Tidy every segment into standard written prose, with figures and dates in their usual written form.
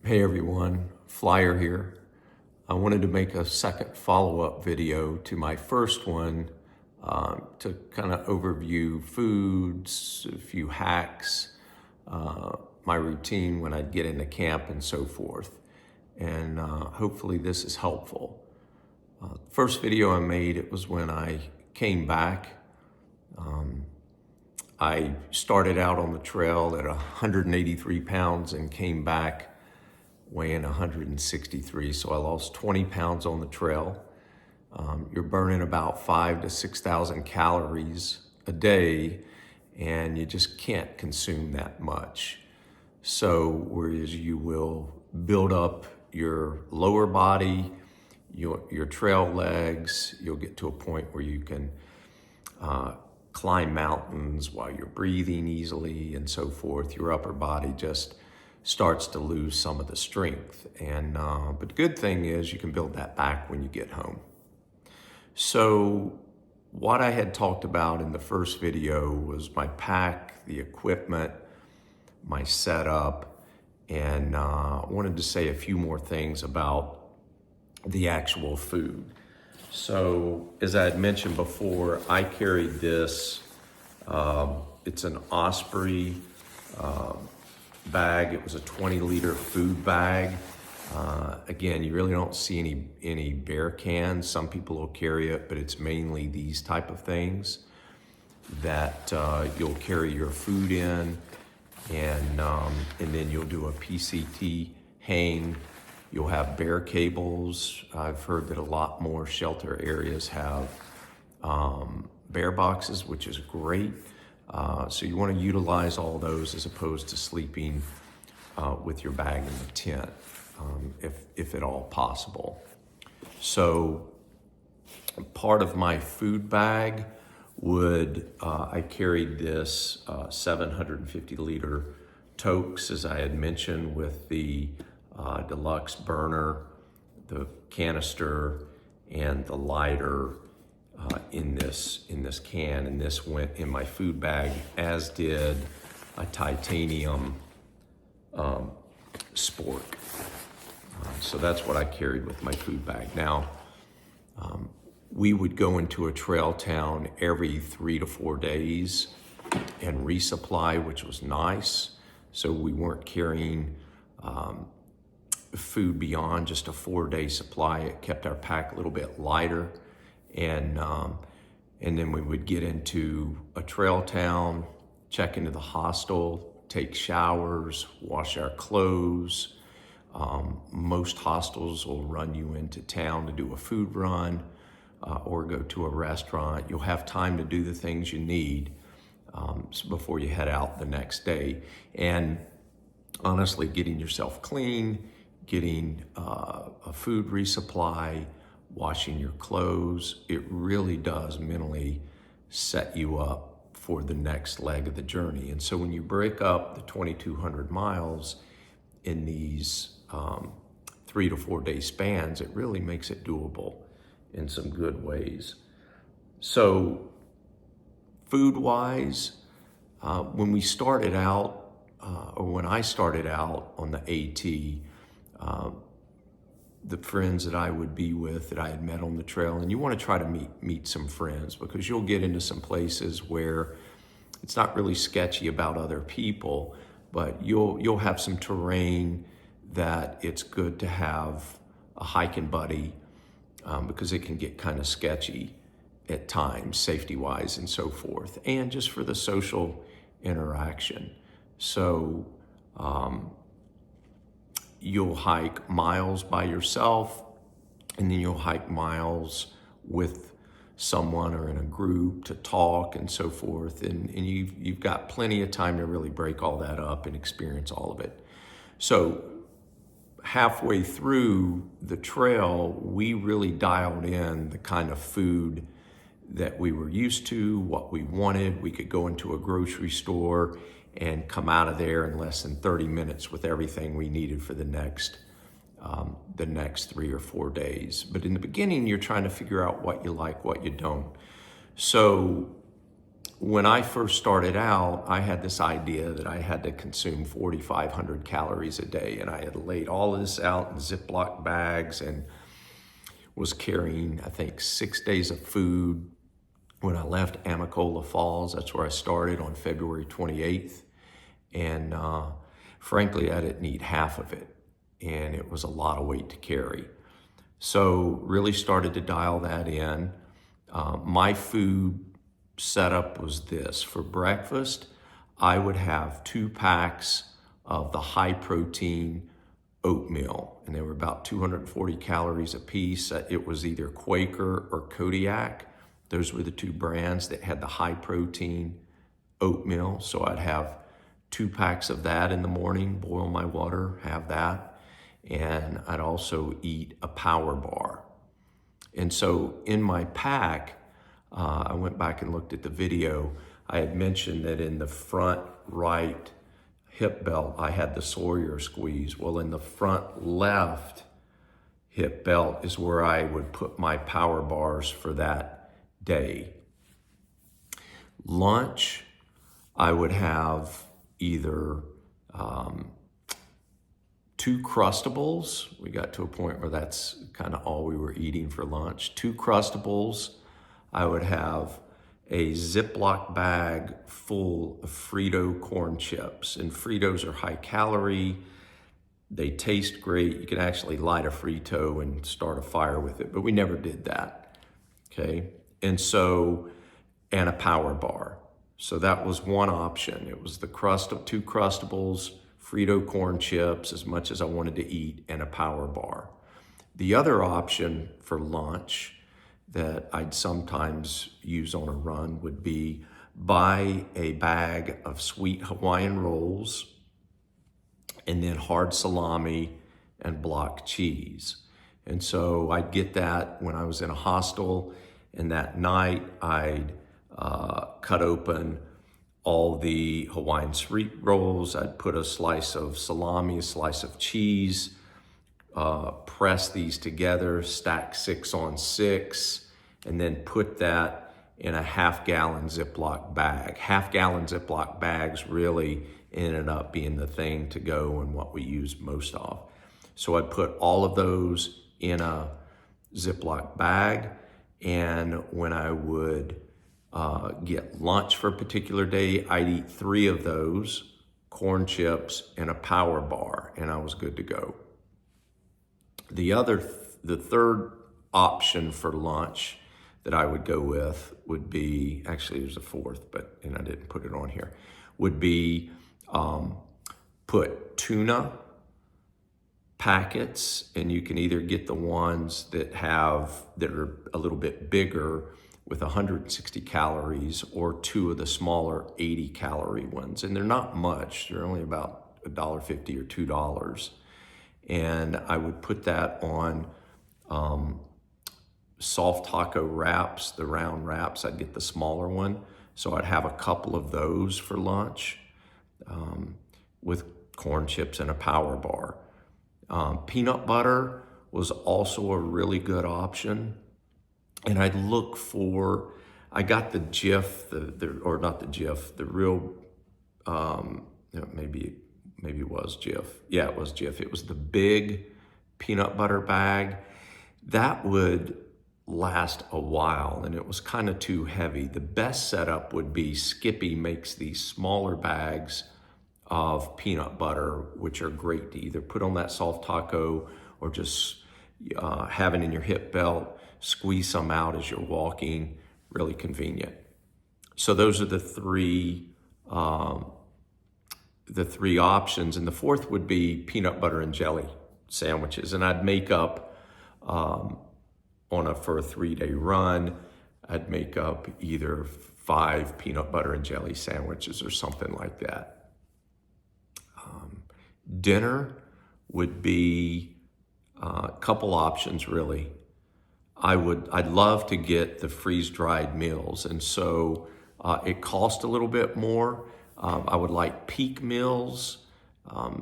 Hey everyone, Flyer here. I wanted to make a second follow-up video to my first one to kind of overview foods, a few hacks, my routine when I'd get into camp and so forth. And hopefully this is helpful. First video I made, it was when I came back. I started out on the trail at 183 pounds and came back weighing 163. So I lost 20 pounds on the trail. You're burning about 5,000 to 6,000 calories a day, and you just can't consume that much. So whereas you will build up your lower body, your trail legs, you'll get to a point where you can climb mountains while you're breathing easily and so forth. Your upper body just starts to lose some of the strength. And but the good thing is you can build that back when you get home. So what I had talked about in the first video was my pack, the equipment, my setup, and I wanted to say a few more things about the actual food. So as I had mentioned before, I carried this, it's an Osprey bag. It was a 20-liter food bag. Again, you really don't see any bear cans. Some people will carry it, but it's mainly these type of things that you'll carry your food in, and then you'll do a PCT hang. You'll have bear cables. I've heard that a lot more shelter areas have bear boxes, which is great. So you want to utilize all those as opposed to sleeping with your bag in the tent, if at all possible. So part of my food bag would, I carried this 750-liter totes, as I had mentioned, with the deluxe burner, the canister, and the lighter in this can, and this went in my food bag, as did a titanium spork. So that's what I carried with my food bag. Now, we would go into a trail town every 3 to 4 days and resupply, which was nice. So we weren't carrying food beyond just a 4-day supply. It kept our pack a little bit lighter. And then we would get into a trail town, check into the hostel, take showers, wash our clothes. Most hostels will run you into town to do a food run or go to a restaurant. You'll have time to do the things you need before you head out the next day. And honestly, getting yourself clean, getting a food resupply, washing your clothes, it really does mentally set you up for the next leg of the journey. And so when you break up the 2,200 miles in these 3 to 4 day spans, it really makes it doable in some good ways. So food-wise, when we started out, or when I started out on the AT, the friends that I would be with that I had met on the trail, and you want to try to meet some friends, because you'll get into some places where it's not really sketchy about other people, but you'll have some terrain that it's good to have a hiking buddy, because it can get kind of sketchy at times, safety-wise and so forth, and just for the social interaction. So you'll hike miles by yourself, and then you'll hike miles with someone or in a group to talk and so forth. And you've got plenty of time to really break all that up and experience all of it. So halfway through the trail, we really dialed in the kind of food that we were used to, what we wanted. We could go into a grocery store and come out of there in less than 30 minutes with everything we needed for the next 3 or 4 days. But in the beginning, you're trying to figure out what you like, what you don't. So when I first started out, I had this idea that I had to consume 4,500 calories a day, and I had laid all of this out in Ziploc bags and was carrying, I think, 6 days of food. When I left Amicola Falls, that's where I started on February 28th. And frankly, I didn't eat half of it. And it was a lot of weight to carry. So really started to dial that in. My food setup was this. For breakfast, I would have 2 packs of the high protein oatmeal, and they were about 240 calories a piece. It was either Quaker or Kodiak. Those were the 2 brands that had the high protein oatmeal. So I'd have 2 packs of that in the morning, boil my water, have that. And I'd also eat a power bar. And so in my pack, I went back and looked at the video. I had mentioned that in the front right hip belt, I had the Sawyer squeeze. Well, in the front left hip belt is where I would put my power bars for that day. Lunch, I would have either 2 Crustables. We got to a point where that's kind of all we were eating for lunch. 2 Crustables. I would have a Ziploc bag full of Frito corn chips. And Fritos are high calorie. They taste great. You can actually light a Frito and start a fire with it, but we never did that, okay? And a power bar. So that was one option. It was the 2 Crustables, Frito corn chips, as much as I wanted to eat, and a power bar. The other option for lunch that I'd sometimes use on a run would be buy a bag of sweet Hawaiian rolls and then hard salami and block cheese. And so I'd get that when I was in a hostel, and that night I'd cut open all the Hawaiian sweet rolls. I'd put a slice of salami, a slice of cheese, press these together, stack 6 on 6, and then put that in a half-gallon Ziploc bag. Half-gallon Ziploc bags really ended up being the thing to go and what we use most of. So I'd put all of those in a Ziploc bag, and when I would get lunch for a particular day, I'd eat 3 of those, corn chips and a power bar, and I was good to go. The third option for lunch that I would go with would be, actually there's a fourth, and I didn't put it on here, would be put tuna packets, and you can either get the ones that are a little bit bigger with 160 calories, or 2 of the smaller 80 calorie ones. And they're not much, they're only about $1.50 or $2. And I would put that on soft taco wraps, the round wraps. I'd get the smaller one. So I'd have a couple of those for lunch with corn chips and a power bar. Peanut butter was also a really good option. And I'd look for, I got the Jif, the real, maybe it was Jif. Yeah, it was Jif. It was the big peanut butter bag. That would last a while, and it was kind of too heavy. The best setup would be Skippy makes these smaller bags of peanut butter, which are great to either put on that soft taco or just have it in your hip belt, squeeze some out as you're walking, really convenient. So those are the three options. And the fourth would be peanut butter and jelly sandwiches. And I'd make up, for a 3-day run, I'd make up either 5 peanut butter and jelly sandwiches or something like that. Dinner would be a couple options, really. I'd love to get the freeze-dried meals, and so it cost a little bit more. I would like Peak Meals.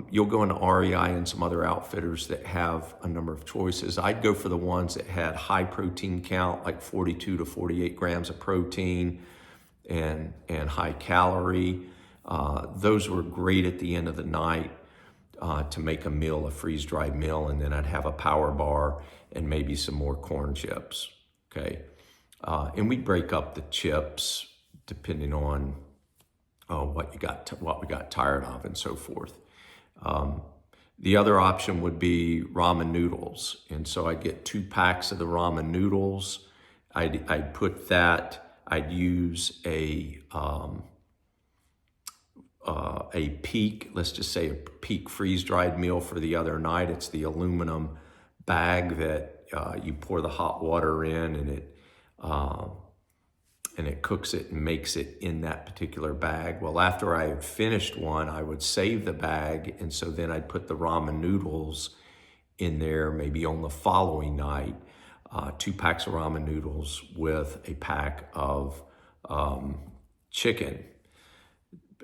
You'll go into REI and some other outfitters that have a number of choices. I'd go for the ones that had high protein count, like 42 to 48 grams of protein, and high calorie. Those were great at the end of the night to make a meal, a freeze-dried meal, and then I'd have a power bar and maybe some more corn chips, okay? And we'd break up the chips depending on what we got tired of and so forth. The other option would be ramen noodles. And so I'd get 2 packs of the ramen noodles. I'd put that, I'd use a peak, let's just say a peak freeze-dried meal for the other night. It's the aluminum bag that you pour the hot water in, and it cooks it and makes it in that particular bag. Well, after I had finished one, I would save the bag, and so then I'd put the ramen noodles in there maybe on the following night, 2 packs of ramen noodles with a pack of chicken,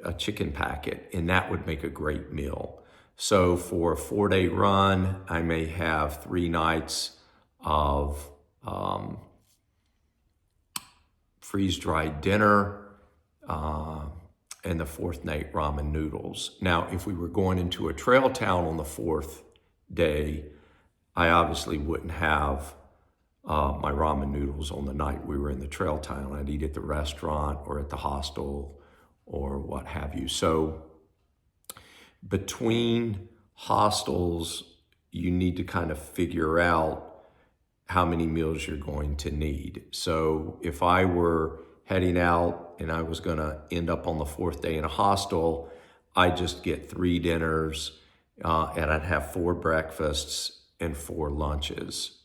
a chicken packet, and that would make a great meal. So for a 4-day run, I may have 3 nights of freeze-dried dinner, and the 4th night ramen noodles. Now, if we were going into a trail town on the 4th day, I obviously wouldn't have my ramen noodles on the night we were in the trail town. I'd eat at the restaurant or at the hostel or what have you. So between hostels, you need to kind of figure out how many meals you're going to need. So if I were heading out and I was gonna end up on the 4th day in a hostel, I'd just get 3 dinners and I'd have 4 breakfasts and 4 lunches.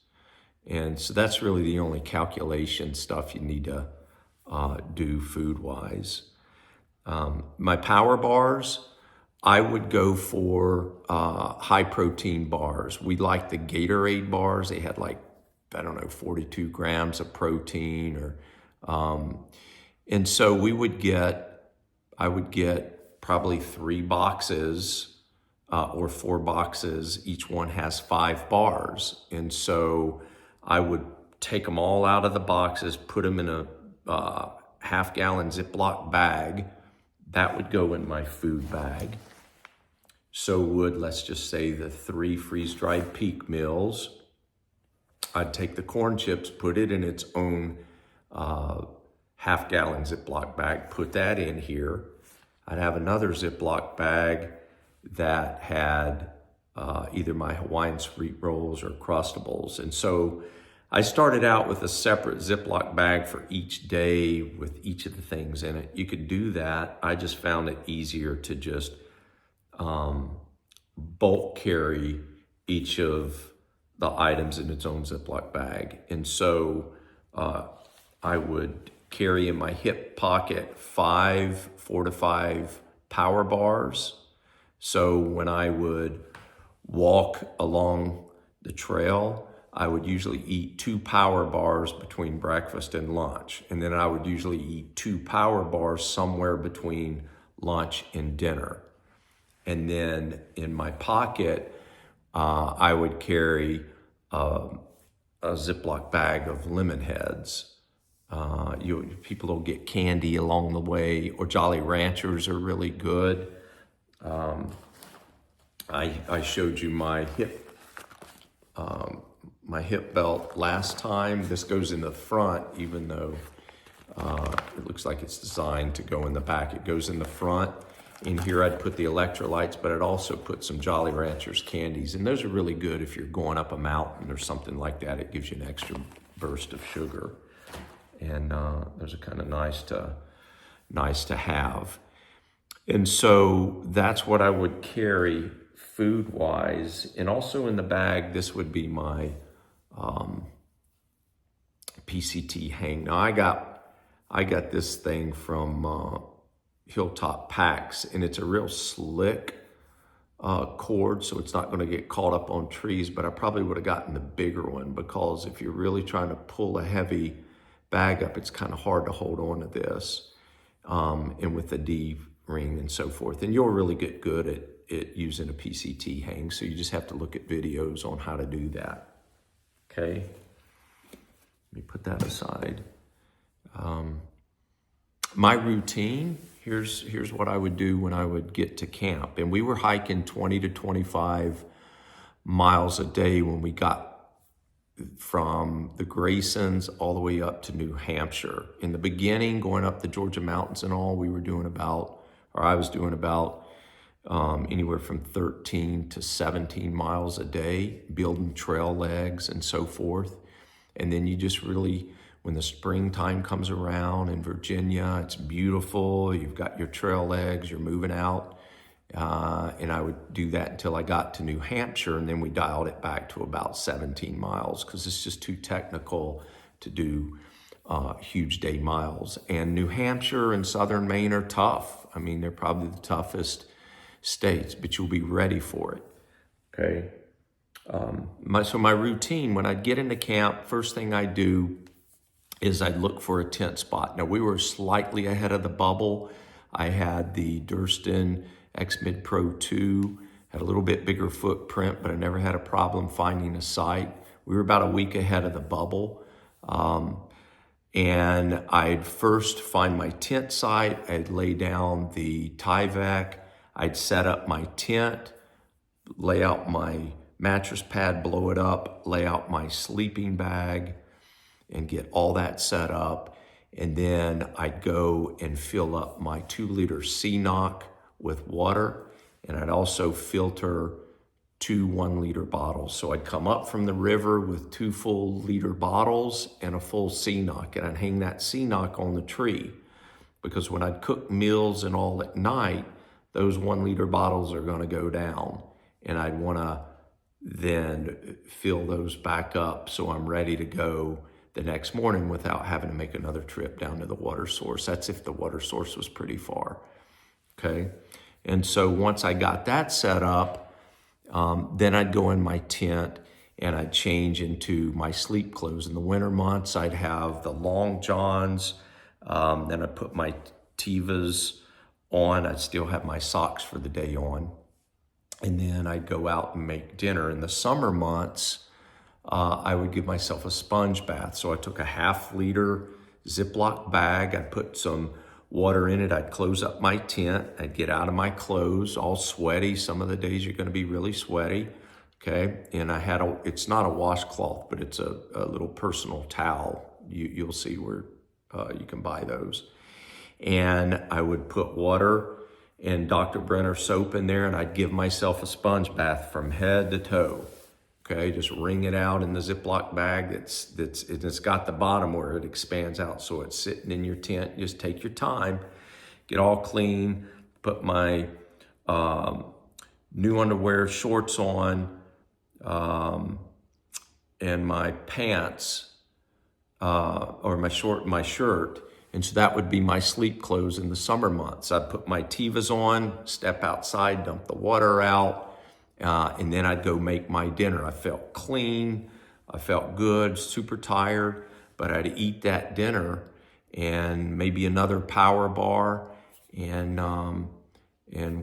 And so that's really the only calculation stuff you need to do food-wise. My power bars, I would go for high protein bars. We liked the Gatorade bars. They had like, I don't know, 42 grams of protein and so I would get probably 3 boxes or 4 boxes. Each one has 5 bars. And so I would take them all out of the boxes, put them in a half-gallon Ziploc bag. That would go in my food bag. So would, let's just say, the 3 freeze-dried peak meals. I'd take the corn chips, put it in its own half-gallon Ziploc bag, put that in here. I'd have another Ziploc bag that had either my Hawaiian sweet rolls or Crustables. And so I started out with a separate Ziploc bag for each day with each of the things in it. You could do that. I just found it easier to just bulk carry each of the items in its own Ziploc bag. And so I would carry in my hip pocket 4 to 5 power bars. So when I would walk along the trail, I would usually eat 2 power bars between breakfast and lunch. And then I would usually eat 2 power bars somewhere between lunch and dinner. And then in my pocket, I would carry a Ziploc bag of lemon heads. People will get candy along the way, or Jolly Ranchers are really good. I showed you my hip belt last time. This goes in the front, even though it looks like it's designed to go in the back. It goes in the front. In here, I'd put the electrolytes, but I'd also put some Jolly Ranchers candies. And those are really good if you're going up a mountain or something like that. It gives you an extra burst of sugar. And those are kind of nice to have. And so that's what I would carry food-wise. And also in the bag, this would be my PCT hang. Now I got this thing from Hilltop Packs, and it's a real slick cord, so it's not going to get caught up on trees, but I probably would have gotten the bigger one, because if you're really trying to pull a heavy bag up, it's kind of hard to hold on to this, and with the D-ring and so forth. And you'll really get good at using a PCT hang, so you just have to look at videos on how to do that. Okay, let me put that aside. My routine, here's what I would do when I would get to camp. And we were hiking 20 to 25 miles a day when we got from the Graysons all the way up to New Hampshire. In the beginning, going up the Georgia mountains and all, we were doing about, or I was doing about anywhere from 13 to 17 miles a day, building trail legs and so forth. And then you just really, when the springtime comes around in Virginia, it's beautiful. You've got your trail legs, you're moving out. And I would do that until I got to New Hampshire, and then we dialed it back to about 17 miles because it's just too technical to do huge day miles. And New Hampshire and southern Maine are tough. I mean, they're probably the toughest states, but you'll be ready for it, okay? So my routine, when I'd get into camp, first thing I do is I'd look for a tent spot. Now, we were slightly ahead of the bubble. I had the Durston X-Mid Pro 2, had a little bit bigger footprint, but I never had a problem finding a site. We were about a week ahead of the bubble. And I'd first find my tent site. I'd lay down the Tyvek. I'd set up my tent, lay out my mattress pad, blow it up, lay out my sleeping bag, and get all that set up. And then I'd go and fill up my 2-liter CNOC with water, and I'd also filter 2 1-liter bottles. So I'd come up from the river with 2 full-liter bottles and a full CNOC, and I'd hang that CNOC on the tree, because when I'd cook meals and all at night, those 1-liter bottles are gonna go down, and I'd wanna then fill those back up so I'm ready to go the next morning without having to make another trip down to the water source. That's if the water source was pretty far, okay? And so once I got that set up, then I'd go in my tent and I'd change into my sleep clothes. In the winter months, I'd have the long johns, then I'd put my Tevas on. I'd still have my socks for the day on. And then I'd go out and make dinner. In the summer months, I would give myself a sponge bath. So I took a 1/2-liter Ziploc bag. I'd put some water in it. I'd close up my tent. I'd get out of my clothes, all sweaty. Some of the days you're going to be really sweaty, okay? And I had it's not a washcloth, but it's a little personal towel. You'll see where you can buy those. And I would put water and Dr. Brenner soap in there, and I'd give myself a sponge bath from head to toe. Okay, just wring it out in the Ziploc bag. It's got the bottom where it expands out, so it's sitting in your tent. Just take your time, get all clean, put my new underwear, shorts on, and my pants, or my shirt. And so that would be my sleep clothes in the summer months. I'd put my Tevas on, step outside, dump the water out, and then I'd go make my dinner. I felt clean, I felt good, super tired, but I'd eat that dinner and maybe another power bar and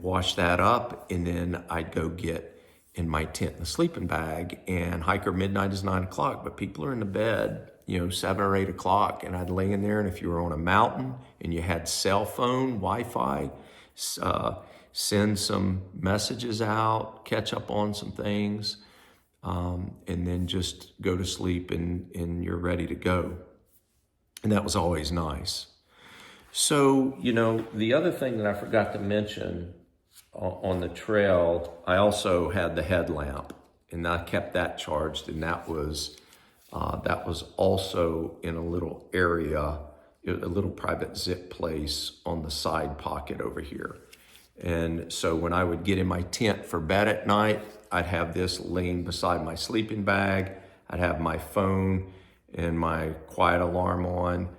wash that up. And then I'd go get in my tent in the sleeping bag, and hiker midnight is 9 o'clock, but people are in the bed, 7 or 8 o'clock, and I'd lay in there. And if you were on a mountain and you had cell phone, Wi-Fi, send some messages out, catch up on some things, and then just go to sleep and you're ready to go. And that was always nice. So, the other thing that I forgot to mention on the trail, I also had the headlamp, and I kept that charged, and that was also in a little area, a little private zip place on the side pocket over here. And so when I would get in my tent for bed at night, I'd have this laying beside my sleeping bag. I'd have my phone and my quiet alarm on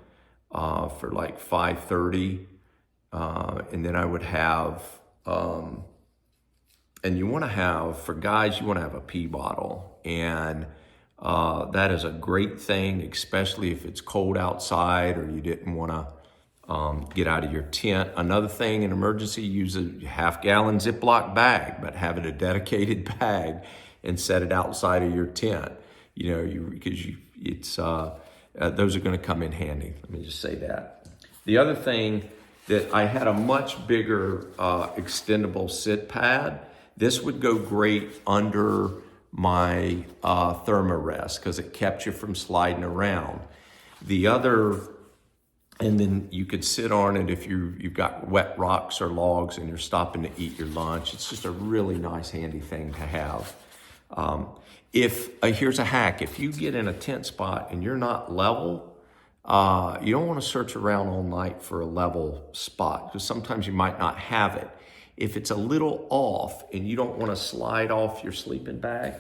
for like 5:30. And then I would have, and you want to have, for guys, you want to have a pee bottle. And that is a great thing, especially if it's cold outside or you didn't want to get out of your tent. Another thing, in emergency, use a 1/2-gallon Ziploc bag, but have it a dedicated bag and set it outside of your tent. Because those are going to come in handy. Let me just say that. The other thing that I had a much bigger extendable sit pad. This would go great under my thermarest because it kept you from sliding around. The other, and then you could sit on it if you've got wet rocks or logs and you're stopping to eat your lunch. It's just a really nice, handy thing to have. Here's a hack. If you get in a tent spot and you're not level, you don't want to search around all night for a level spot because sometimes you might not have it. If it's a little off and you don't want to slide off your sleeping bag,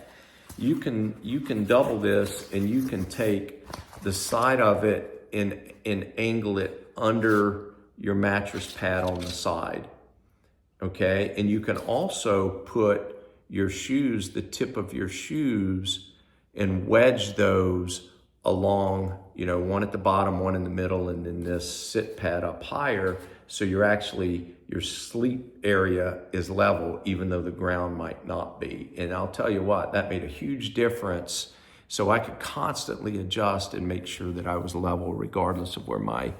you can double this and you can take the side of it and angle it under your mattress pad on the side. Okay, and you can also put your shoes, the tip of your shoes, and wedge those along, one at the bottom, one in the middle, and then this sit pad up higher. So your sleep area is level, even though the ground might not be. And I'll tell you what, that made a huge difference. So I could constantly adjust and make sure that I was level regardless of where my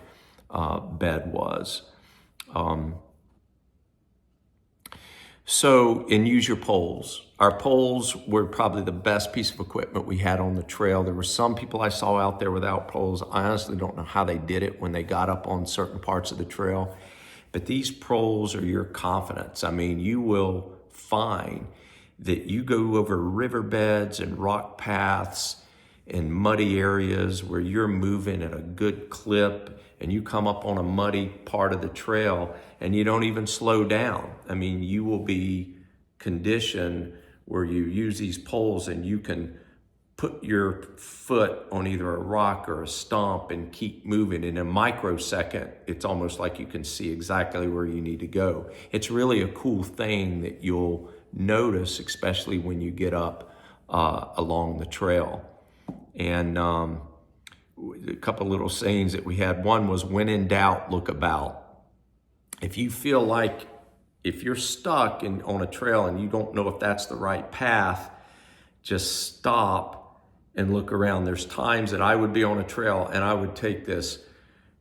bed was. And use your poles. Our poles were probably the best piece of equipment we had on the trail. There were some people I saw out there without poles. I honestly don't know how they did it when they got up on certain parts of the trail. But these poles are your confidence. I mean, you will find that you go over riverbeds and rock paths and muddy areas where you're moving at a good clip and you come up on a muddy part of the trail and you don't even slow down. I mean, you will be conditioned where you use these poles and you can put your foot on either a rock or a stump and keep moving. In a microsecond, it's almost like you can see exactly where you need to go. It's really a cool thing that you'll notice, especially when you get up along the trail. And a couple little sayings that we had. One was, when in doubt, look about. If you feel like, if you're stuck on a trail and you don't know if that's the right path, just stop and look around. There's times that I would be on a trail and I would take this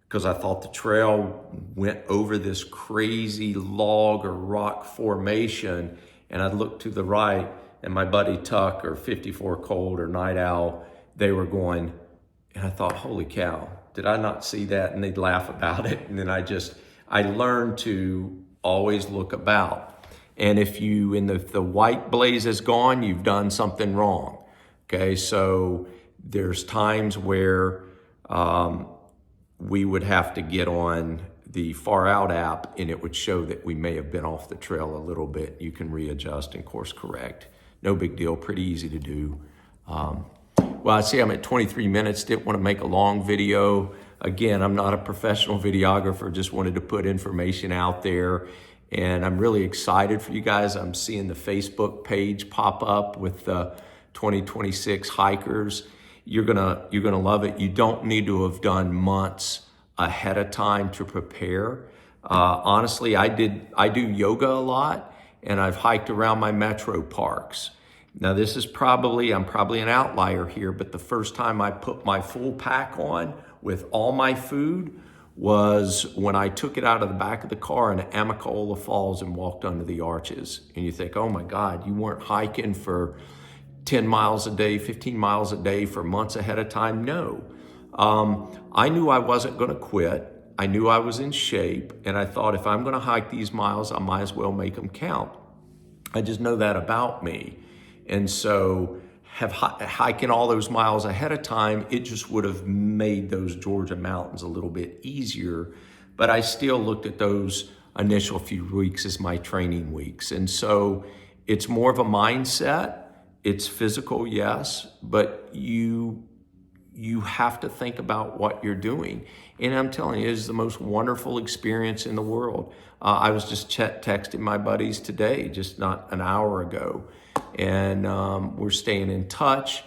because I thought the trail went over this crazy log or rock formation, and I'd look to the right and my buddy Tuck or 54 Cold or Night Owl, they were going, and I thought, holy cow, did I not see that? And they'd laugh about it. And then I learned to always look about. And if the white blaze is gone, you've done something wrong. Okay, so there's times where we would have to get on the Far Out app and it would show that we may have been off the trail a little bit. You can readjust and course correct. No big deal, pretty easy to do. Well, I see I'm at 23 minutes, didn't want to make a long video. Again, I'm not a professional videographer, just wanted to put information out there. And I'm really excited for you guys. I'm seeing the Facebook page pop up with the 2026 hikers. You're gonna love it. You don't need to have done months ahead of time to prepare. Honestly, I do yoga a lot, and I've hiked around my metro parks. Now this is I'm probably an outlier here, but the first time I put my full pack on with all my food was when I took it out of the back of the car in Amicalola Falls and walked under the arches. And you think, oh my God, you weren't hiking for 10 miles a day, 15 miles a day for months ahead of time? No. I knew I wasn't gonna quit. I knew I was in shape, and I thought if I'm gonna hike these miles, I might as well make them count. I just know that about me. And so hiking all those miles ahead of time, it just would have made those Georgia mountains a little bit easier. But I still looked at those initial few weeks as my training weeks. And so it's more of a mindset. It's physical, yes, but you have to think about what you're doing. And I'm telling you, it is the most wonderful experience in the world. I was just texting my buddies today, just not an hour ago. And we're staying in touch,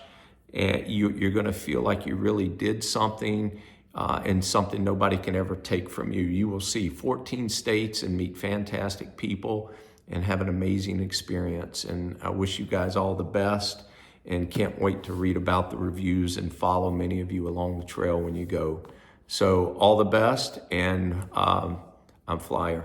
and you're gonna feel like you really did something and something nobody can ever take from you. You will see 14 states and meet fantastic people and have an amazing experience. And I wish you guys all the best and can't wait to read about the reviews and follow many of you along the trail when you go. So all the best, and I'm Flyer.